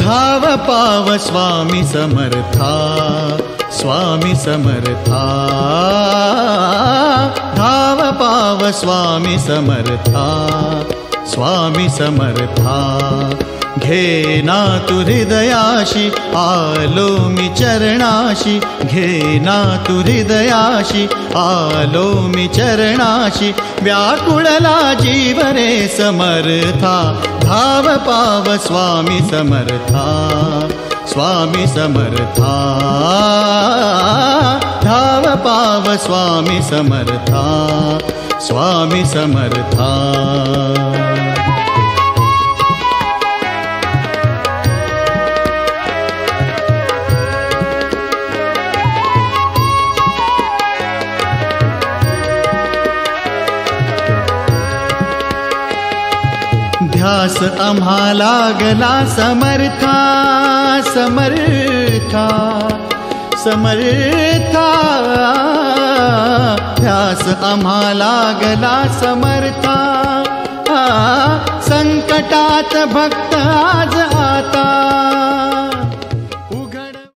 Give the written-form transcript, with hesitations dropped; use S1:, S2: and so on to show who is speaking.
S1: धाव पाव स्वामी समर्था, स्वामी समर्था। धाव पाव स्वामी समर्था, स्वामी समर्था। घेना तु हृदयाशी आलो मी चरणाशी, घेना तु हृदयाशी आलो मी चरणाशी। व्याकुळला जीव रे समर्था, धाव पाव स्वामी समर्था, स्वामी समर्था। धाव पाव स्वामी समर्था, स्वामी समर्था। ध्यास आम्हाला लागला समर्था, समर्था, समर्था। ध्यास आम्हाला लागला समर्था, संकटात भक्त आज आता,